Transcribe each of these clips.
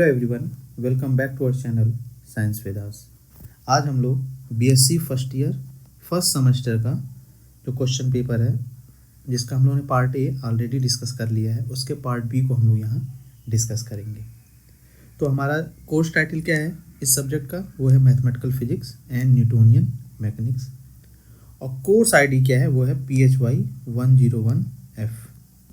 Hello everyone, welcome back to our channel science Vedas. आज हम लोग BSc first year first semester का जो क्वेश्चन पेपर है, जिसका हम लोगों ने पार्ट ए ऑलरेडी डिस्कस कर लिया है, उसके पार्ट बी को हम लोग यहाँ डिस्कस करेंगे। तो हमारा कोर्स टाइटल क्या है इस सब्जेक्ट का? वो है mathematical physics and Newtonian mechanics. और कोर्स आईडी क्या है? वो है PHY 101F।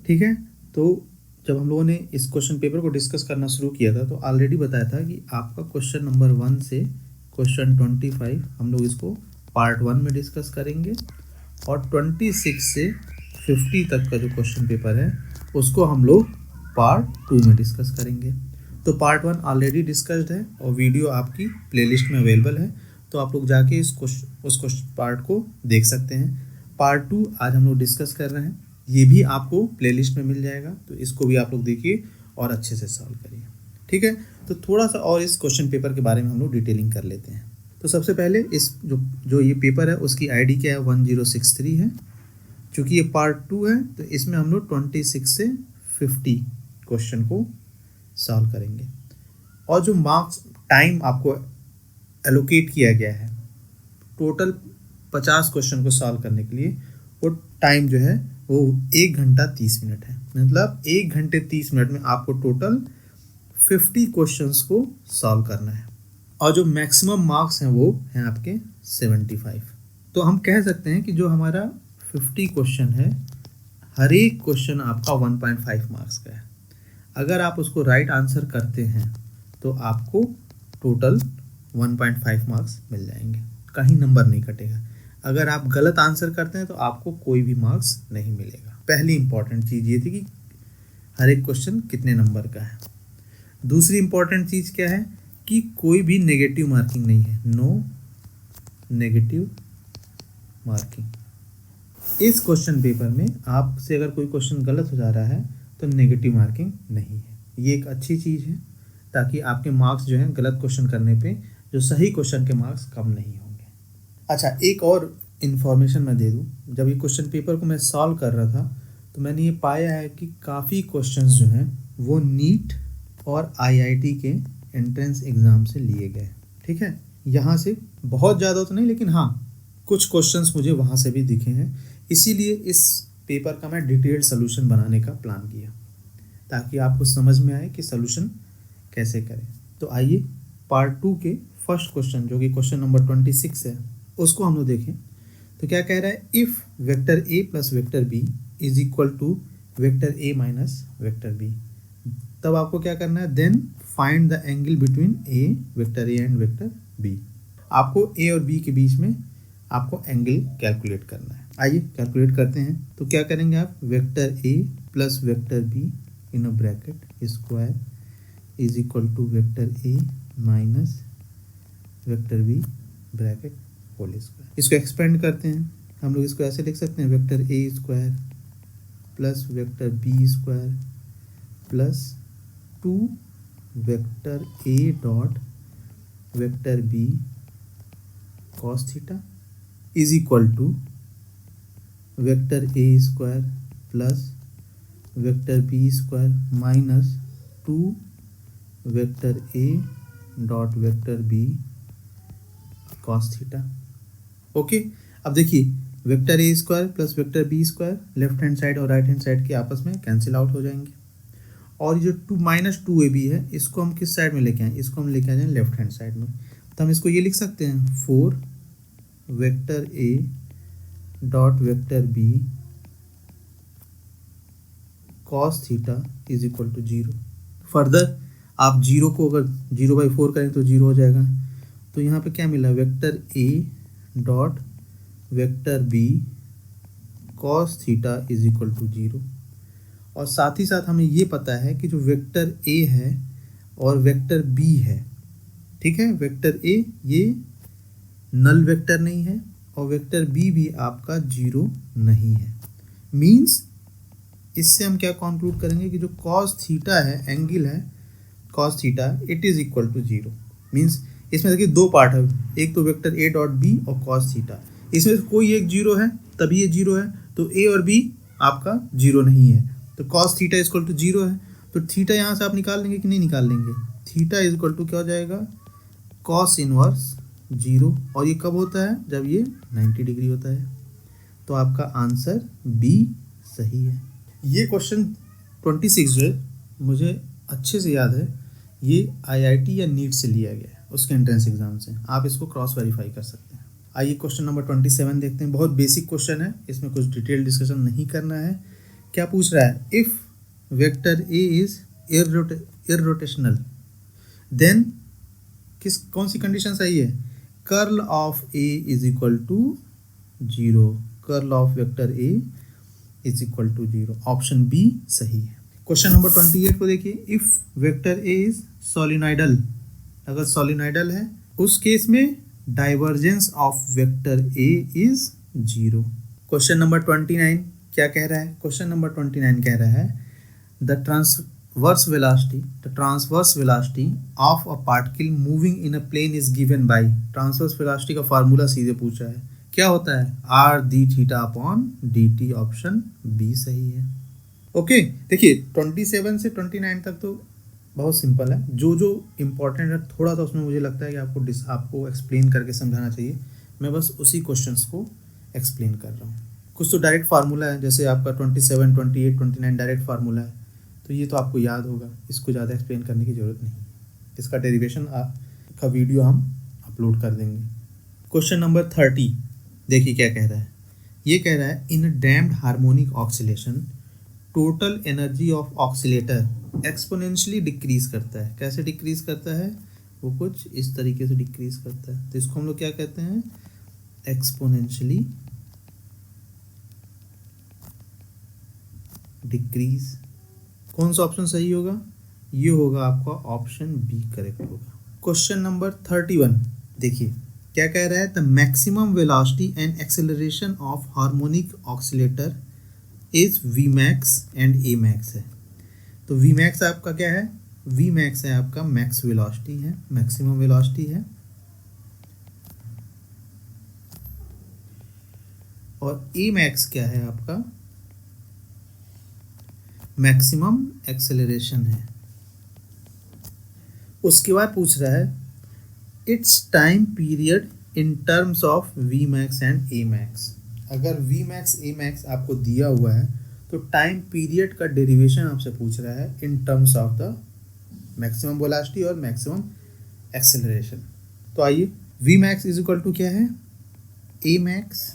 ठीक है। तो जब हम लोगों ने इस क्वेश्चन पेपर को डिस्कस करना शुरू किया था तो ऑलरेडी बताया था कि आपका क्वेश्चन नंबर 1 से क्वेश्चन 25 हम लोग इसको पार्ट 1 में डिस्कस करेंगे, और 26 से 50 तक का जो क्वेश्चन पेपर है उसको हम लोग पार्ट 2 में डिस्कस करेंगे। तो पार्ट 1 ऑलरेडी डिस्कस्ड है और वीडियो आपकी प्लेलिस्ट में अवेलेबल है, तो आप लोग जाके उस पार्ट को देख सकते हैं। पार्ट 2 आज हम लोग डिस्कस कर रहे हैं, ये भी आपको प्लेलिस्ट में मिल जाएगा, तो इसको भी आप लोग देखिए और अच्छे से सॉल्व करिए। ठीक है। तो थोड़ा सा और इस क्वेश्चन पेपर के बारे में हम लोग डिटेलिंग कर लेते हैं। तो सबसे पहले इस जो ये पेपर है उसकी आईडी क्या है? 1063 है। चूँकि ये पार्ट 2 है तो इसमें हम लोग 26 से 50 क्वेश्चन को सॉल्व करेंगे। और जो मार्क्स टाइम आपको एलोकेट किया गया है टोटल 50 क्वेश्चन को सॉल्व करने के लिए, वो टाइम जो है वो 1 घंटा 30 मिनट है। मतलब 1 घंटे 30 मिनट में आपको टोटल 50 क्वेश्चंस को सॉल्व करना है। और जो मैक्सिमम मार्क्स हैं वो हैं आपके 75। तो हम कह सकते हैं कि जो हमारा 50 क्वेश्चन है, हर एक क्वेश्चन आपका 1.5 मार्क्स का है। अगर आप उसको राइट आंसर करते हैं तो आपको टोटल 1.5 मार्क्स मिल जाएंगे, कहीं नंबर नहीं कटेगा। अगर आप गलत आंसर करते हैं तो आपको कोई भी मार्क्स नहीं मिलेगा। पहली इंपॉर्टेंट चीज़ ये थी कि हर एक क्वेश्चन कितने नंबर का है। दूसरी इंपॉर्टेंट चीज़ क्या है कि कोई भी नेगेटिव मार्किंग नहीं है, नो नेगेटिव मार्किंग। इस क्वेश्चन पेपर में आपसे अगर कोई क्वेश्चन गलत हो जा रहा है तो नेगेटिव मार्किंग नहीं है। ये एक अच्छी चीज़ है, ताकि आपके मार्क्स जो हैं गलत क्वेश्चन करने पे जो सही क्वेश्चन के मार्क्स कम नहीं होंगे। अच्छा, एक और इन्फॉर्मेशन मैं दे दूं। जब ये क्वेश्चन पेपर को मैं सॉल्व कर रहा था तो मैंने ये पाया है कि काफ़ी क्वेश्चंस जो हैं वो नीट और IIT के एंट्रेंस एग्ज़ाम से लिए गए। ठीक है। यहाँ से बहुत ज़्यादा तो नहीं, लेकिन हाँ कुछ क्वेश्चंस मुझे वहाँ से भी दिखे हैं। इसीलिए इस पेपर का मैं डिटेल्ड सोल्यूशन बनाने का प्लान किया, ताकि आपको समझ में आए कि सोल्यूशन कैसे करें। तो आइए पार्ट 2 के फर्स्ट क्वेश्चन, जो कि क्वेश्चन नंबर 26 है, उसको हम लोग देखें। तो क्या कह रहा है? If vector A plus vector B is equal to vector A minus vector B, तब आपको क्या करना है? Then find the angle between vector A and vector B। आपको A और B के बीच में आपको एंगल कैलकुलेट करना है। आइए कैलकुलेट करते हैं। तो क्या करेंगे आप? Vector A plus vector B in a bracket square is equal to vector A minus vector B bracket whole square. इसको एक्सपेंड करते हैं। हम लोग इसको ऐसे लिख सकते हैं, vector A square plus vector B square plus 2 vector A dot vector B cos theta is equal to vector A square plus vector B square minus 2 vector A dot vector B cos theta. Okay. अब देखिए, vector A square plus vector B square left hand side और right hand side के आपस में cancel out हो जाएंगे। और ये जो 2-2AB है, इसको हम किस साइड में लेके आए? इसको हम लेके आ जाएं लेफ्ट हैंड साइड में। तो हम इसको ये लिख सकते हैं, 4 vector A dot vector B cos theta is equal to 0। Further आप 0 को अगर 0/4 करें तो 0 हो जाएगा। तो यहाँ पे क्या मिला? Vector A dot vector B cos theta is equal to 0। और साथ ही साथ हमें ये पता है कि जो वेक्टर A है और वेक्टर B है, ठीक है, वेक्टर A ये नल वेक्टर नहीं है और वेक्टर B भी आपका 0 नहीं है। मीन्स इससे हम क्या कंक्लूड करेंगे कि जो कॉस थीटा है, एंगल है cos theta, it is equal to 0। Means इसमें देखिए दो पार्ट है, एक तो वेक्टर A डॉट B और कॉस थीटा। इसमें से कोई एक 0 है तभी ये 0 है, तो A और B आपका 0 नहीं है, तो कॉस थीटा इक्वल टू 0 है। तो थीटा यहाँ से आप निकाल लेंगे कि नहीं निकाल लेंगे? थीटा इज इक्वल टू क्या हो जाएगा, कॉस इनवर्स 0, और ये कब होता है, जब ये 90 डिग्री होता है। तो आपका आंसर बी सही है। ये क्वेश्चन 26 जो है मुझे अच्छे से याद है, ये आईआईटी या नीट से लिया गया है, उसके एंट्रेंस एग्जाम से। आप इसको क्रॉस वेरीफाई कर सकते हैं। आइए क्वेश्चन नंबर 27 देखते हैं। बहुत बेसिक क्वेश्चन है, इसमें कुछ डिटेल डिस्कशन नहीं करना है। क्या पूछ रहा है, if vector A is irrotational then कौन सी कंडीशन सही है, curl of A is equal to 0, curl of vector A is equal to 0, option B सही है। क्वेश्चन नंबर 28 को देखिए, if vector A is solenoidal, अगर सोलिनॉइडल है उस केस में divergence of vector A is 0। Question number 29 क्या कह रहा है, क्वेश्चन नंबर 29 कह रहा है the transverse velocity of a particle moving in a plane is given by, transverse velocity का फार्मूला सीधे पूछा है, क्या होता है, R D theta upon D T, option B सही है। ओके देखिए 27 से 29 तक तो बहुत सिंपल है, जो जो इम्पोर्टेंट है थोड़ा सा उसमें मुझे लगता है कि आपको एक्सप्लेन करके समझाना चाहिए, मैं बस उसी क्वेश्चंस को एक्सप्लेन कर रहा हूँ। कुछ तो डायरेक्ट फार्मूला है, जैसे आपका 27, 28, 29 डायरेक्ट फार्मूला है, तो ये तो आपको याद होगा, इसको ज़्यादा एक्सप्लेन करने की ज़रूरत नहीं। इसका डेरिवेशन का वीडियो हम अपलोड कर देंगे। क्वेश्चन नंबर 30 देखिए क्या कह रहा है, ये कह रहा है in damped harmonic oscillation total energy of oscillator exponentially decrease करता है। कैसे डिक्रीज करता है, वो कुछ इस तरीके से डिक्रीज करता है, तो इसको हम लोग क्या कहते हैं, एक्सपोनेंशियली डिक्रीज। कौन सा ऑप्शन सही होगा, ये होगा आपका ऑप्शन बी करेक्ट होगा। क्वेश्चन नंबर 31 देखिए क्या कह रहा है, the maximum velocity and acceleration of harmonic oscillator is V max and A max है। तो वी मैक्स आपका क्या है, वी मैक्स है आपका मैक्स वेलोसिटी है, मैक्सिमम वेलोसिटी है, और ए मैक्स क्या है आपका, मैक्सिमम एक्सेलरेशन है। उसके बाद पूछ रहा है its time period in terms of V max and A max. अगर वी मैक्स ए मैक्स आपको दिया हुआ है तो टाइम पीरियड का डेरिवेशन आपसे पूछ रहा है in terms of the maximum velocity और मैक्सिमम एक्सेलरेशन। तो आइए V max is equal to क्या है, ए मैक्स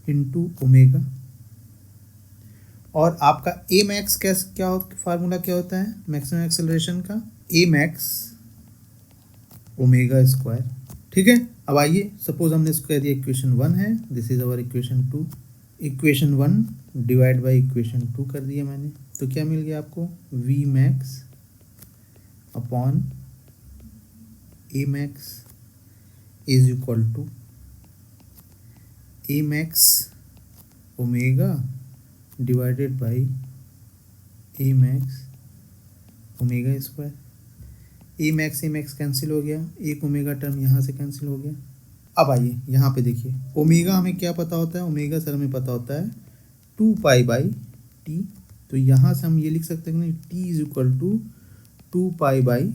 इंटू ओमेगा, और आपका ए मैक्स क्या फार्मूला क्या होता है मैक्सिमम एक्सेलरेशन का, ए मैक्स ओमेगा स्क्वायर। ठीक है, अब आइए सपोज हमने इसको कह दिया इक्वेशन 1 है, this is our equation 2, equation 1 divide by equation 2 कर दिया मैंने, तो क्या मिल गया आपको, V max upon A max is equal to A max omega divided by A max omega square. A max cancel हो गया, एक ओमेगा टर्म यहाँ से कैंसिल हो गया। अब आइए यहाँ पे देखिए, ओमेगा हमें क्या पता होता है, ओमेगा सर हमें पता होता है 2 पाई बाई टी, तो यहाँ से हम ये लिख सकते हैं कि T is equal to 2 pi by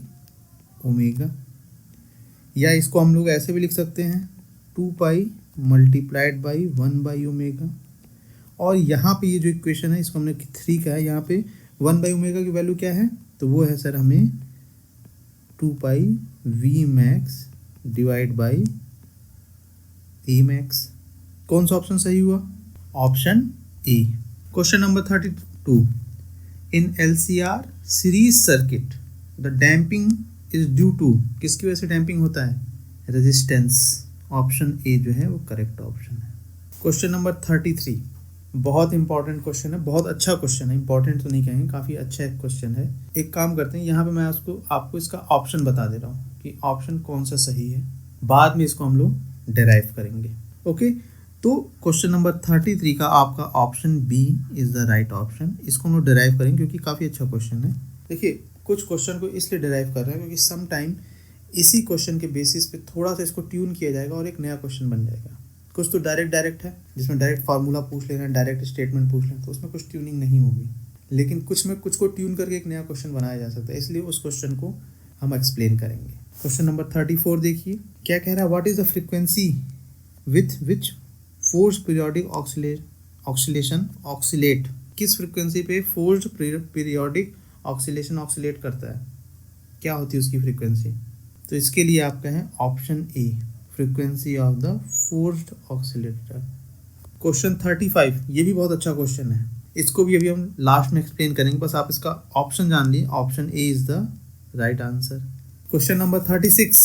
omega, या इसको हम लोग ऐसे भी लिख सकते हैं 2 pi multiplied by 1 by omega, और यहाँ पे ये जो इक्वेशन है इसको हमने 3 का है, यहाँ पे 1 बाई ओमेगा की वैल्यू क्या है, तो वो है सर हमें 2 pi v max divide by A max. कौन सा ऑप्शन सही हुआ, option A. Question number 32 in LCR series circuit the damping is due to, किसकी वजह से डैम्पिंग होता है, रेजिस्टेंस, ऑप्शन ए जो है वो करेक्ट ऑप्शन है। क्वेश्चन नंबर 33 बहुत इंपॉर्टेंट क्वेश्चन है, बहुत अच्छा क्वेश्चन है, इंपॉर्टेंट तो नहीं कहेंगे, काफ़ी अच्छा एक क्वेश्चन है। एक काम करते हैं, यहाँ पे मैं आपको इसका ऑप्शन बता दे रहा हूँ कि ऑप्शन कौन सा सही है, बाद में इसको हम लोग डेराइव करेंगे। ओके, तो क्वेश्चन नंबर 33 का आपका option B is the right option. इसको हम लोग डेराइव करेंगे क्योंकि काफ़ी अच्छा क्वेश्चन है। देखिए कुछ क्वेश्चन को इसलिए डेराइव कर रहे हैं क्योंकि सम टाइम इसी क्वेश्चन के बेसिस पे थोड़ा सा इसको ट्यून किया जाएगा और एक नया क्वेश्चन बन जाएगा। कुछ तो डायरेक्ट है जिसमें डायरेक्ट फार्मूला पूछ लेना, डायरेक्ट स्टेटमेंट पूछ लेना, तो उसमें कुछ ट्यूनिंग नहीं होगी। लेकिन कुछ में कुछ को ट्यून करके एक नया क्वेश्चन बनाया जा सकता है, इसलिए उस क्वेश्चन को हम एक्सप्लेन करेंगे। क्वेश्चन नंबर 34 देखिए क्या कह रहा है, what is the frequency with which forced periodic oscillation oxalate, किस फ्रीक्वेंसी पे फोर्स्ड पीरियोडिक ऑक्सीलेशन ऑक्सीलेट करता है, क्या होती है उसकी फ्रीक्वेंसी। तो इसके लिए आपका है option A, frequency of the forced oscillator. Question 35 ये भी बहुत अच्छा क्वेश्चन है, इसको भी अभी हम लास्ट में एक्सप्लेन करेंगे, बस आप इसका ऑप्शन जान लिए, option A is the right answer. Question number 36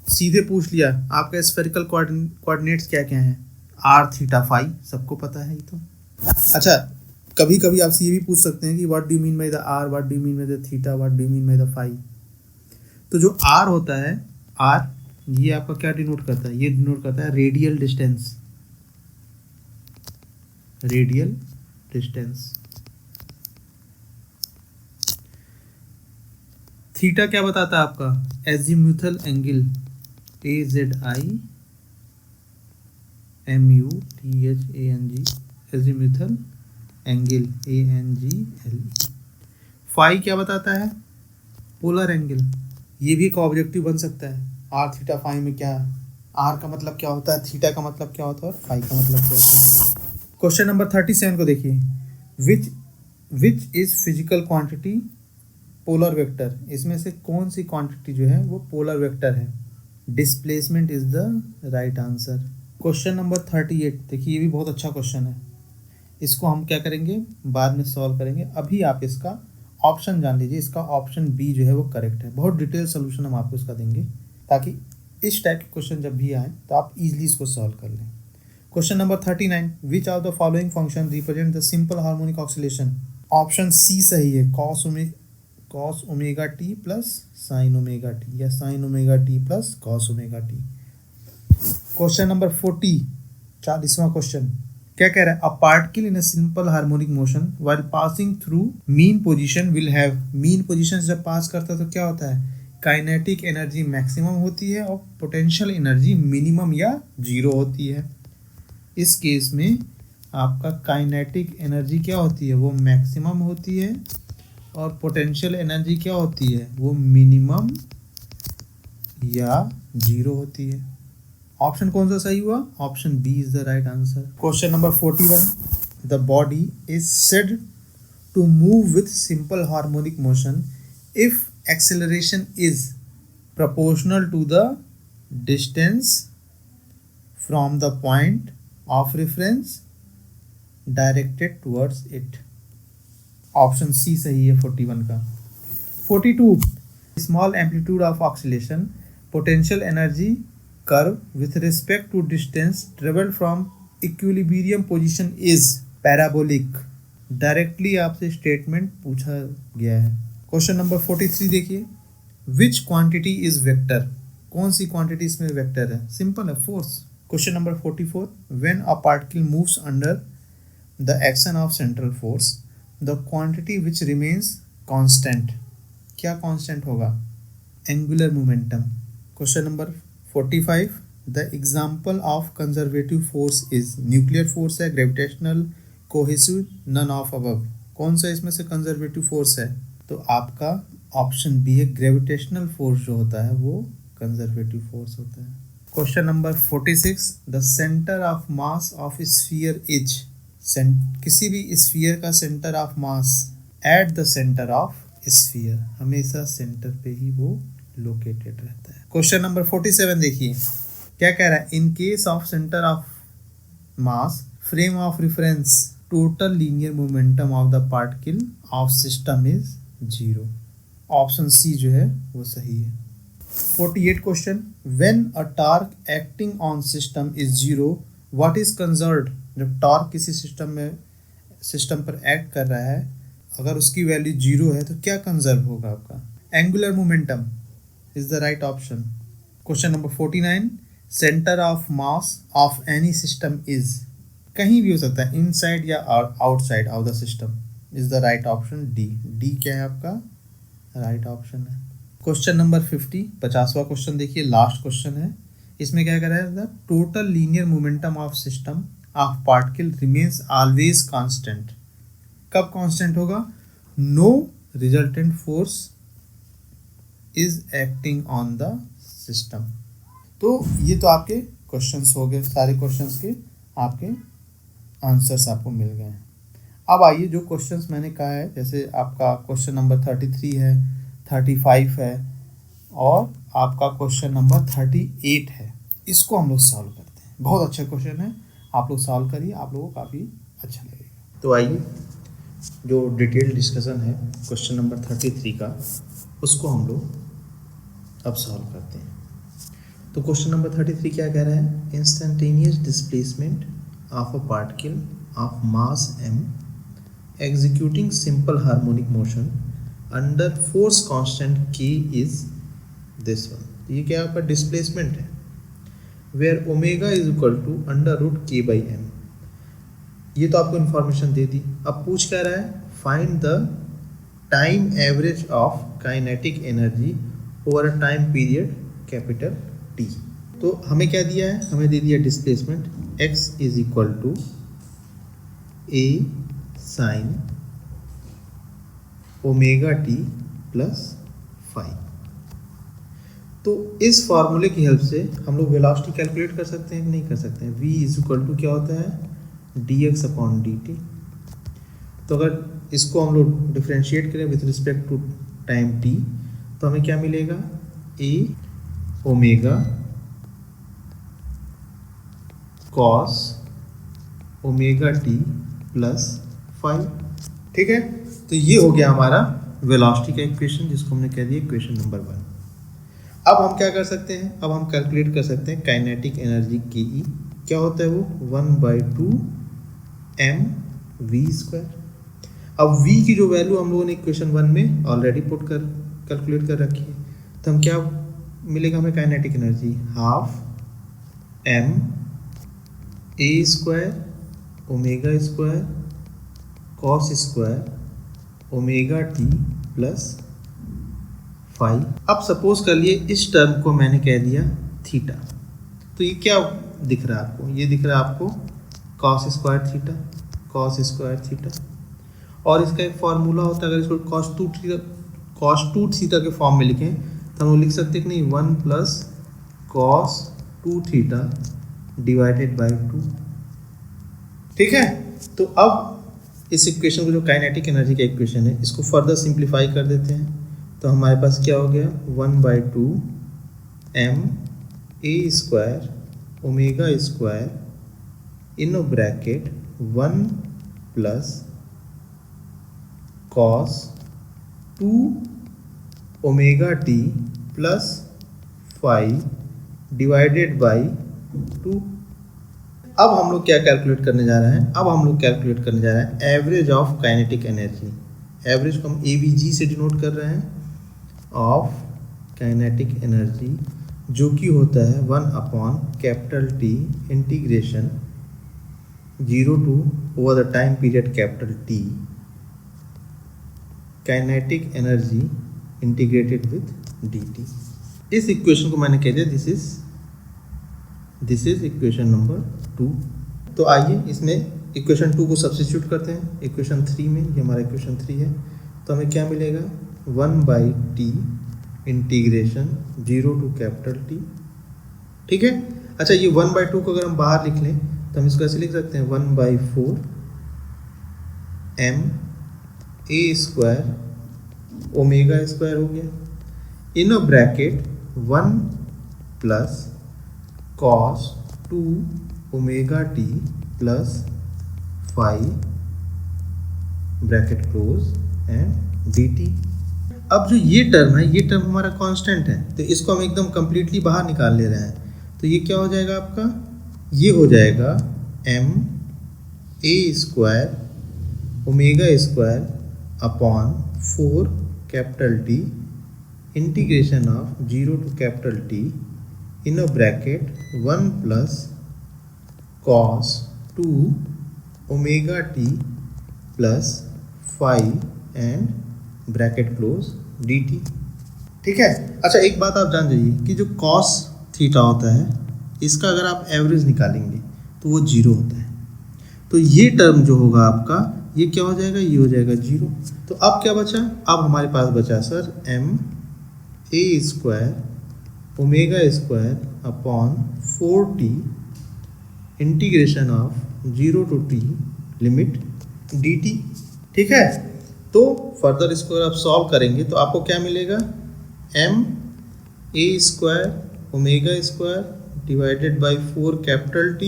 सीधे पूछ लिया, आपका स्फेरिकल कोऑर्डिनेट्स क्या क्या हैं, आर थीटा फाई, सबको पता है ये तो। अच्छा, कभी कभी आपसे ये भी पूछ सकते हैं कि what do you mean by the R, what do you mean by the theta, what do you mean by the phi. तो जो आर होता है, आर ये आपका क्या डिनोट करता है, ये डिनोट करता है radial distance, radial distance. Theta क्या बताता है आपका, azimuthal angle, AZIMUTHANG, azimuthal angle ANGLE। Phi क्या बताता है, पोलर एंगल, ये भी एक ऑब्जेक्टिव बन सकता है। आर थीटा फाई में क्या, आर का मतलब क्या होता है, थीटा का मतलब क्या होता है और फाई का मतलब क्या होता है। क्वेश्चन नंबर 37 को देखिए, which is physical quantity polar vector, इसमें से कौन सी क्वांटिटी जो है वो पोलर वेक्टर है, displacement is the right answer. Question number 38 देखिए, ये भी बहुत अच्छा क्वेश्चन है, इसको हम क्या करेंगे बाद में सॉल्व करेंगे, अभी आप इसका ऑप्शन जान लीजिए, इसका ऑप्शन बी जो है वो करेक्ट है। बहुत डिटेल सोल्यूशन हम आपको इसका देंगे ताकि इस टाइप के क्वेश्चन जब भी आए तो आप इजीली इसको सॉल्व कर लें। Question number 39, which of the following function represent the simple harmonic oscillation. Option C सही है, cos omega T plus sine omega t, या sine omega T plus cos omega t. Question number 40, 40वां question क्या कह रहा है, a particle in a simple harmonic motion while passing through mean position will have, mean position जब pass करता है तो क्या होता है, काइनेटिक एनर्जी मैक्सिमम होती है और पोटेंशियल एनर्जी मिनिमम या जीरो होती है। इस केस में आपका काइनेटिक एनर्जी क्या होती है, वो मैक्सिमम होती है और पोटेंशियल एनर्जी क्या होती है, वो मिनिमम या जीरो होती है। ऑप्शन कौन सा सही हुआ, option B is the right answer. Question number 41, the body is said to move with simple harmonic motion if acceleration is proportional to the distance from the point of reference directed towards it। Option C सही है 41 का। 42, small amplitude of oscillation, potential energy curve with respect to distance traveled from equilibrium position is parabolic। Directly आपसे statement पूछा गया है। Question number 43 देखिए, विच quantity is vector, कौन सी क्वांटिटी इसमें वेक्टर है, सिंपल है, force. Question number 44, when a particle moves under the action of central force the quantity which remains constant, क्या कांस्टेंट होगा, angular momentum. Question number 45, the example of conservative force is, nuclear force है, gravitational, cohesive, none of above, कौन सा इसमें से conservative force है, तो आपका ऑप्शन बी है, ग्रेविटेशनल फोर्स जो होता है वो कंजर्वेटिव फोर्स होता है। Question number 46, the centre of mass of sphere is, किसी भी स्फीयर का centre of mass at the centre of sphere, हमेशा सेंटर पे ही वो लोकेटेड रहता है। क्वेश्चन नंबर 47 देखिए क्या कह रहा है, in case of centre of mass frame of reference total linear momentum of the particle of system is zero. Option C जो है वो सही है। 48 question, when a torque acting on system is zero what is conserved, जब torque किसी system पर act कर रहा है अगर उसकी वैल्यू जीरो है तो क्या कंजर्व होगा आपका, angular momentum is the right option. Question number 49, centre of mass of any system is, कहीं भी हो सकता है, इनसाइड या outside of the system, is the right option D. D क्या है आपका राइट ऑप्शन है। क्वेश्चन नंबर 50, 50वां क्वेश्चन देखिए, लास्ट क्वेश्चन है, इसमें क्या कर रहा है, the total linear momentum of system of particle remains always constant, कब कांस्टेंट होगा, no resultant force is acting on the system. तो ये तो आपके क्वेश्चंस हो गए, सारे क्वेश्चंस के आपके आंसर्स आपको मिल गए हैं। अब आइए जो क्वेश्चंस मैंने कहा है, जैसे आपका क्वेश्चन नंबर 33 है, 35 है और आपका क्वेश्चन नंबर 38 है, इसको हम लोग सॉल्व करते हैं। बहुत अच्छा क्वेश्चन है, आप लोग सॉल्व करिए, आप लोगों को काफ़ी अच्छा लगेगा। तो आइए जो डिटेल डिस्कशन है क्वेश्चन नंबर 33 का, उसको हम लोग अब सॉल्व करते हैं। तो क्वेश्चन नंबर 33 क्या कह रहा है? Instantaneous displacement of a particle of mass m executing simple harmonic motion under force constant k is this one। ये क्या आपका डिस्प्लेसमेंट है, where omega is equal to under root K by M. ये तो आपको इन्फॉर्मेशन दे दी। अब पूछ क्या रहा है? Find the time average of kinetic energy over a time period capital T. तो हमें क्या दिया है? हमें दे दिया displacement x is equal to A sine omega T plus five. तो इस फॉर्मूले की हेल्प से हम लोग वेलोसिटी कैलकुलेट कर सकते हैं कि नहीं कर सकते हैं? v इज इक्वल टू क्या होता है? dx upon dt। तो अगर इसको हम लोग डिफ्रेंशिएट करें with respect to time t, तो हमें क्या मिलेगा? a omega cos omega T plus five. ठीक है, तो ये हो गया हमारा वेलोसिटी का इक्वेशन, जिसको हमने कह दिया इक्वेशन नंबर 1। अब हम क्या कर सकते हैं? अब हम कैलकुलेट कर सकते हैं काइनेटिक एनर्जी के ई। क्या होता है वो? 1/2 mv²। अब v की जो वैल्यू हम लोगों ने इक्वेशन 1 में ऑलरेडी पुट कर कैलकुलेट कर रखी है, तो हम क्या मिलेगा हमें kinetic energy? Half m a² omega square cos square omega T plus five. अब सपोज कर लिए इस टर्म को मैंने कह दिया थीटा, तो ये क्या दिख रहा है आपको? ये दिख रहा है आपको cos square theta, cos square theta. और इसका एक फॉर्मूला होता है, अगर इसको कॉस टू थीटा के फॉर्म में लिखें तो हम लोग लिख सकते हैं कि नहीं, 1 plus cos 2 theta divided by 2। ठीक है, तो अब इस इक्वेशन को, जो काइनेटिक एनर्जी का इक्वेशन है, इसको फर्दर सिंप्लीफाई कर देते हैं। तो हमारे पास क्या हो गया? 1/2 ma² omega square in bracket 1 plus cos 2 omega T plus 5 divided by 2। अब हम लोग क्या कैलकुलेट करने जा रहे हैं? अब हम लोग कैलकुलेट करने जा रहे हैं average of kinetic energy. Average को हम AVG से डिनोट कर रहे हैं, ऑफ काइनेटिक एनर्जी, जो कि होता है 1/T integration 0 to over the time period T kinetic energy integrated with dt। इस इक्वेशन को मैंने कह दिया दिस इज इक्वेशन नंबर 2। तो आइए इसमें इक्वेशन 2 को सब्स्टिट्यूट करते हैं इक्वेशन 3 में। ये हमारा इक्वेशन 3 है, तो हमें क्या मिलेगा? 1/T integration 0 to T। ठीक है, अच्छा ये 1/2 को अगर हम बाहर लिख लें तो हम इसको ऐसे लिख सकते हैं 1/4 ma² ओमेगा स्क्वायर हो गया in bracket 1 plus cos 2 omega T plus 5 bracket close and dt। अब जो ये टर्म है, ये टर्म हमारा कांस्टेंट है, तो इसको हम एकदम कंप्लीटली बाहर निकाल ले रहे हैं। तो ये क्या हो जाएगा आपका? ये हो जाएगा ma² omega square upon 4 T integration of 0 to T in a bracket 1 plus cos 2 omega T plus 5 and bracket close dt। ठीक है, अच्छा एक बात आप जान जाइए कि जो कॉस थीटा होता है, इसका अगर आप एवरेज निकालेंगे तो वो 0 होता है। तो ये टर्म जो होगा आपका, ये क्या हो जाएगा? ये हो जाएगा 0। तो अब क्या बचा, अब हमारे पास बचा sir M A square omega square upon 4t integration of 0 to t limit dt। ठीक है, तो फर्दर इसको आप सॉल्व करेंगे तो आपको क्या मिलेगा, M A square omega square divided by 4 capital T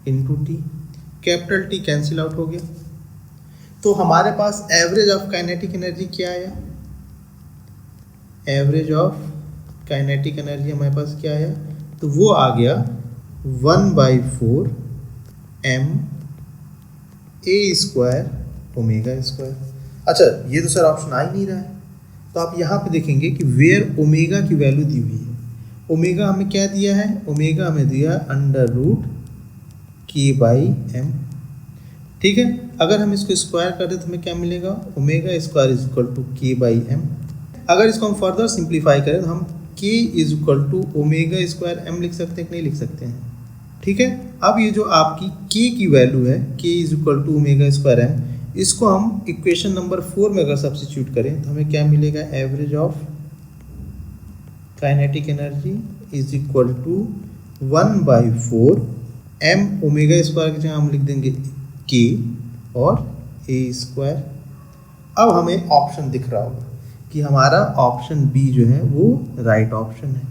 into T, capital T cancel out हो गया। तो हमारे पास एवरेज ऑफ काइनेटिक एनर्जी क्या आया, एवरेज ऑफ काइनेटिक एनर्जी हमारे पास क्या आया, तो वो आ गया 1/4 M A square omega square. अच्छा, ये तो सर ऑप्शन आ ही नहीं रहा है, तो आप यहाँ पे देखेंगे कि वेयर ओमेगा की वैल्यू दी हुई है। ओमेगा हमें क्या दिया है, ओमेगा हमें दिया √k/m। ठीक है, अगर हम इसको स्क्वायर कर दें तो हमें क्या मिलेगा, omega square is equal to k/m। अगर इसको हम फर्दर सिंप्लीफाई करें तो हम k is equal to omega square m लिख सकते हैं कि नहीं लिख सकते हैं। ठीक है, अब ये जो आपकी k की वैल्यू है, k is equal to omega square m, इसको हम इक्वेशन नंबर 4 में अगर सब्स्टिट्यूट करें तो हमें क्या मिलेगा, average of kinetic energy is equal to 1/4 m omega square की जगह हम लिख देंगे k और a स्क्वायर। अब हमें ऑप्शन दिख रहा होगा कि हमारा ऑप्शन बी जो है वो राइट ऑप्शन है।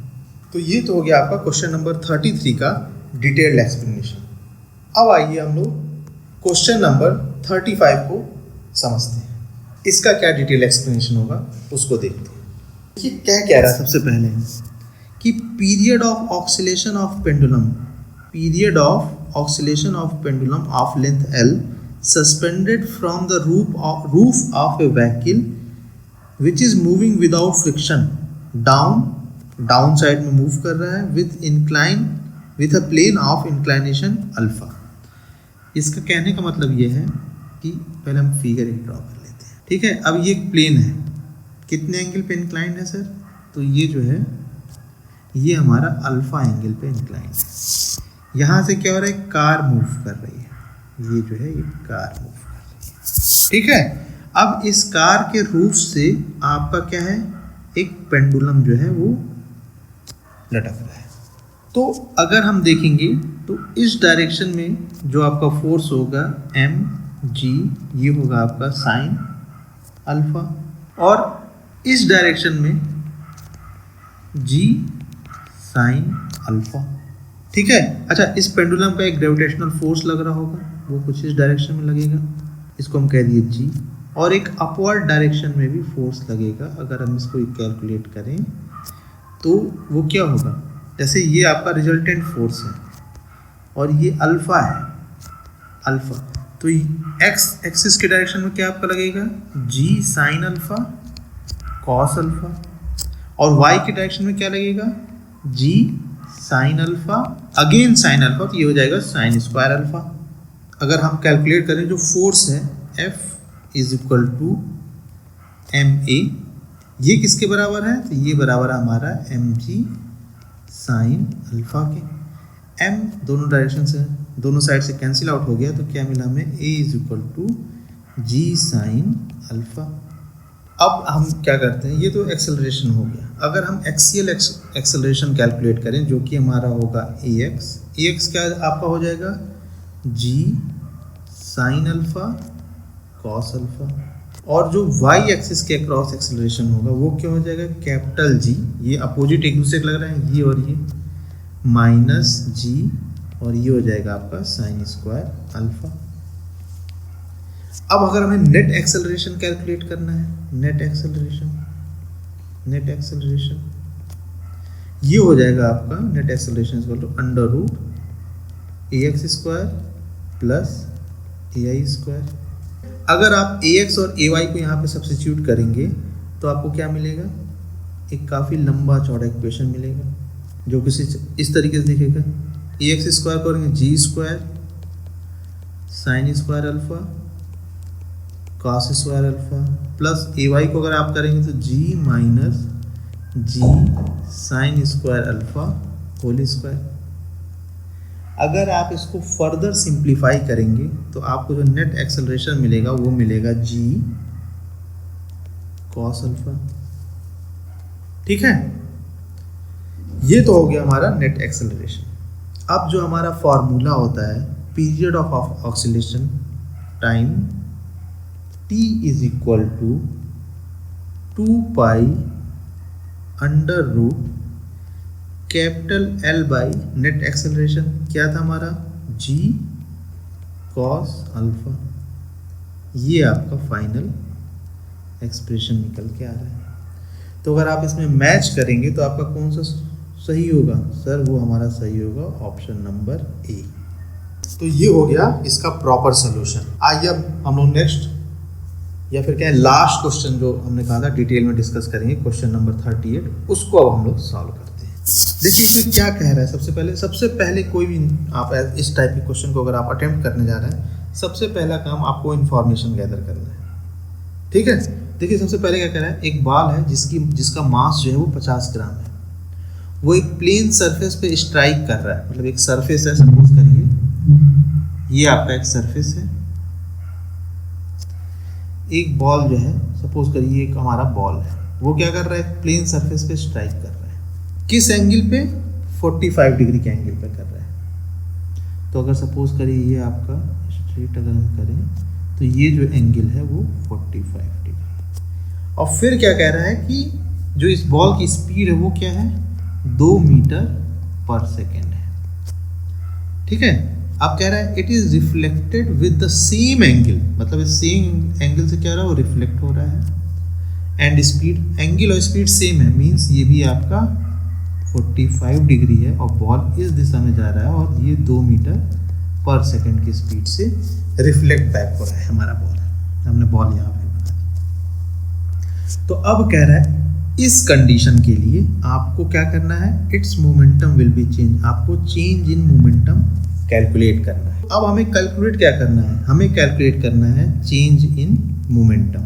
तो ये तो हो गया आपका क्वेश्चन नंबर 33 का डिटेल्ड एक्सप्लेनेशन। अब आइए हम लोग क्वेश्चन नंबर 35 को समझते हैं, इसका क्या डिटेल एक्सप्लेनेशन होगा उसको देखते हैं। ये क्या कह रहा है, सबसे पहले कि period of oscillation of pendulum, period of oscillation of pendulum of length L suspended from the roof of a vehicle which is moving without friction down side में मूव कर रहा है with a plane of inclination alpha. इसका कहने का मतलब ये है कि पहले हम फिगर एक ड्रॉ कर लेते हैं। ठीक है, अब ये एक प्लेन है, कितने एंगल पे इंक्लाइंड है सर, तो ये जो है ये हमारा अल्फा एंगल पे इंक्लाइंड है। यहाँ से क्या हो रहा है, कार मूव कर रही है, ये जो है ये कार मूव कर रही है। ठीक है, अब इस कार के रूफ से आपका क्या है, एक पेंडुलम जो है वो लटक रहा है। तो अगर हम देखेंगे तो इस डायरेक्शन में जो आपका फोर्स होगा एम जी, ये होगा आपका साइन अल्फा, और इस डायरेक्शन में जी साइन अल्फा। ठीक है, अच्छा, इस पेंडुलम का एक ग्रेविटेशनल फोर्स लग रहा होगा, वो कुछ इस डायरेक्शन में लगेगा, इसको हम कह दिए जी, और एक अपवर्ड डायरेक्शन में भी फोर्स लगेगा। अगर हम इसको कैलकुलेट करें तो वो क्या होगा, जैसे ये आपका रिजल्टेंट फोर्स है और ये अल्फा है, अल्फा, तो एक्स एक्सिस के डायरेक्शन में क्या आपका लगेगा, g sine alpha cos alpha, और वाई के डायरेक्शन में क्या लगेगा, g sine alpha again sine alpha, तो ये हो जाएगा साइन स्क्वायर अल्फा। अगर हम कैलकुलेट करें जो फोर्स है F is equal to M A, ये किसके बराबर है, तो ये बराबर है हमारा एम जी साइन अल्फा के। m दोनों डायरेक्शन से, दोनों साइड से कैंसिल आउट हो गया, तो क्या मिला हमें, a is equal to G sine alpha. अब हम क्या करते हैं, ये तो एक्सेलरेशन हो गया। अगर हम एक्सियल एक्सेलरेशन कैलकुलेट करें जो कि हमारा होगा ax क्या आपका हो जाएगा, जी साइन अल्फा कॉस अल्फा, और जो y एक्सिस के अक्रॉस एक्सेलरेशन होगा वो क्या हो जाएगा, कैपिटल जी, ये अपोजिट एक दूसरे को लग रहा है, ये और ये माइनस जी, और ये हो जाएगा आपका साइन स्क्वायर अल्फा। अब अगर हमें नेट एक्सेलरेशन कैलकुलेट करना है, नेट एक्सेलरेशन ये हो जाएगा आपका net acceleration equal to under root A X square plus A I square. अगर आप ax और ay को यहाँ पे सब्स्टिट्यूट करेंगे तो आपको क्या मिलेगा, एक काफ़ी लंबा चौड़ा इक्वेशन मिलेगा जो किसी इस तरीके से दिखेगा, ax स्क्वायर करेंगे g square sine square alpha cos square alpha, plus ay को अगर आप करेंगे तो g minus g sine square alpha whole square. अगर आप इसको फर्दर सिंप्लीफाई करेंगे तो आपको जो नेट एक्सेलरेशन मिलेगा वो मिलेगा जी कॉस अल्फा। ठीक है, ये तो हो गया हमारा नेट एक्सेलरेशन। अब जो हमारा फॉर्मूला होता है period of oscillation time t is equal to 2 pi under root capital L by net acceleration, क्या था हमारा g कॉस अल्फा। ये आपका फाइनल एक्सप्रेशन निकल के आ रहा है। तो अगर आप इसमें मैच करेंगे तो आपका कौन सा सही होगा सर? वो हमारा सही होगा ऑप्शन नंबर ए। तो ये हो गया इसका प्रॉपर सोल्यूशन। आइए अब हम लोग नेक्स्ट या फिर क्या है लास्ट क्वेश्चन जो हमने कहा था डिटेल में डिस्कस करेंगे, क्वेश्चन नंबर 38, उसको अब हम लोग सॉल्व करते हैं। देखिए इसमें क्या कह रहा है। सबसे पहले कोई भी आप इस टाइप के क्वेश्चन को अगर आप अटेम्प्ट करने जा रहे हैं, सबसे पहला काम आपको इन्फॉर्मेशन गैदर करना है। ठीक है, देखिए सबसे पहले क्या कह रहा है, एक बॉल है जिसका मास जो है वो 50 ग्राम है। वो एक प्लेन सरफेस पे स्ट्राइक कर रहा है, मतलब एक सरफेस है, सपोज करिए ये आपका एक सरफेस है। एक बॉल जो है सपोज करिए एक हमारा बॉल है, वो क्या कर रहा है, प्लेन सरफेस पे स्ट्राइक कर रहा है। किस एंगल पे? 45 डिग्री के एंगल पे कर रहा है। तो अगर सपोज करिए ये आपका स्ट्रेट अगर हम करें तो ये जो एंगल है वो 45 डिग्री। और फिर क्या कह रहा है कि जो इस बॉल की स्पीड है वो क्या है, 2 मीटर पर सेकेंड है। ठीक है, आप कह रहा है it is reflected with the same angle, मतलब सेम एंगल से क्या रहा है वो रिफ्लेक्ट हो रहा है। एंड स्पीड, एंगल और स्पीड सेम है, मीन्स ये भी आपका 45 डिग्री है और बॉल इस दिशा में जा रहा है और ये 2 मीटर पर सेकेंड की स्पीड से रिफ्लेक्ट बैक हो रहा है हमारा बॉल। हमने बॉल यहाँ पे बना दिया। तो अब कह रहा है इस कंडीशन के लिए आपको क्या करना है, it's momentum will be change. आपको चेंज इन मोमेंटम कैलकुलेट करना है। अब हमें कैलकुलेट क्या करना है, हमें कैलकुलेट करना है चेंज इन मोमेंटम।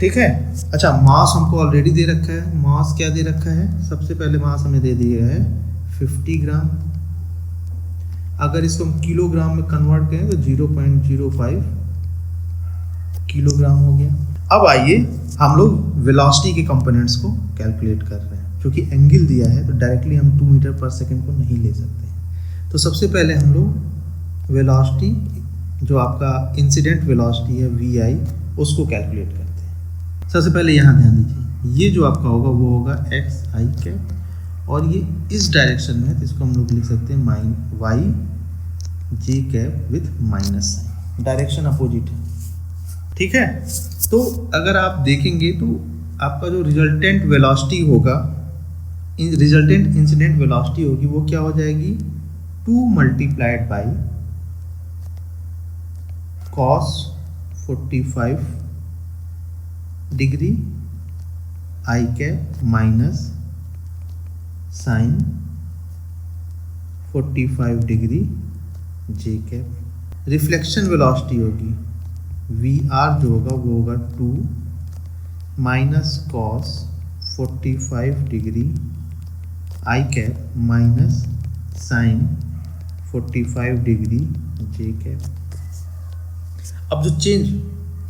ठीक है, अच्छा मास हमको ऑलरेडी दे रखा है। मास क्या दे रखा है, सबसे पहले मास हमें दे दिया है 50 ग्राम। अगर इसको हम किलोग्राम में कन्वर्ट करें तो 0.05 किलोग्राम हो गया। अब आइए हम लोग वेलोसिटी के कंपोनेंट्स को कैलकुलेट कर रहे हैं। क्योंकि एंगल दिया है तो डायरेक्टली हम 2 मीटर पर सेकेंड को नहीं ले सकते। तो सबसे पहले हम लोग वेलोसिटी, जो आपका इंसिडेंट वेलोसिटी है VI, उसको कैलकुलेट करते हैं। सबसे पहले यहाँ ध्यान दीजिए, ये जो आपका होगा वो होगा XI कैप, और ये इस डायरेक्शन में है तो इसको हम लोग लिख सकते हैं YJ cap with minus sine, direction opposite है। ठीक है, तो अगर आप देखेंगे तो आपका जो रिजल्टेंट वेलोसिटी होगा, रिजल्टेंट इंसिडेंट वेलोसिटी होगी, वो क्या हो जाएगी, 2 multiplied by cos 45 degree I cap minus sine 45 degree J cap. Reflection velocity होगी VR जो होगा वो होगा 2 minus cos 45 degree I cap minus sine 45 degree J cap. अब जो change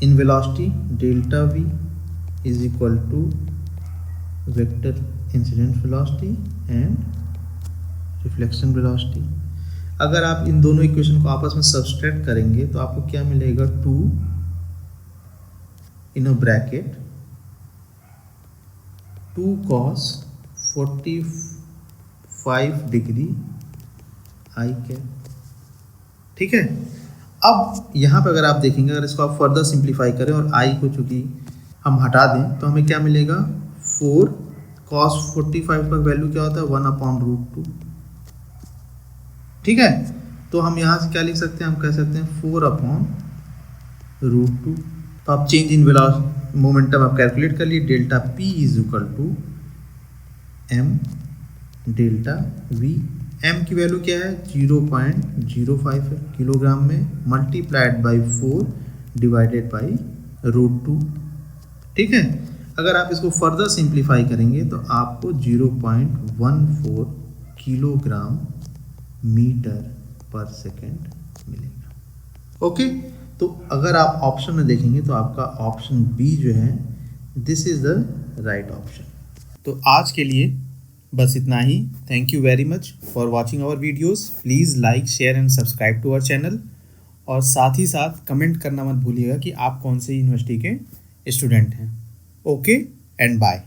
in velocity delta V is equal to vector incident velocity and reflection velocity. अगर आप इन दोनों इक्वेशन को आपस में सब्सट्रैक्ट करेंगे तो आपको क्या मिलेगा, 2 in a bracket 2 cos 45 degree I cap. ठीक है, अब यहाँ पे अगर आप देखेंगे, अगर इसको आप फर्दर सिंप्लीफाई करें और I को चूंकि हम हटा दें तो हमें क्या मिलेगा, 4 cos 45 का वैल्यू क्या होता है, 1/√2। ठीक है, तो हम यहाँ से क्या लिख सकते हैं, हम कह सकते हैं 4/√2। तो आप चेंज इन वेलोसिटी मोमेंटम आप कैलकुलेट कर लिए, delta P is equal to M delta V। M की वैल्यू क्या है, 0.05 है किलोग्राम में, मल्टीप्लाइड बाई 4 डिवाइडेड बाई √2। ठीक है, अगर आप इसको फर्दर सिंप्लीफाई करेंगे तो आपको 0.14 किलोग्राम मीटर पर सेकेंड मिलेगा। ओके, तो अगर आप ऑप्शन में देखेंगे तो आपका ऑप्शन बी जो है this is the right option. तो आज के लिए बस इतना ही। Thank you very much for watching our videos. Please like share and subscribe to our channel, और साथ ही साथ कमेंट करना मत भूलिएगा कि आप कौन से यूनिवर्सिटी के स्टूडेंट हैं। Okay and bye.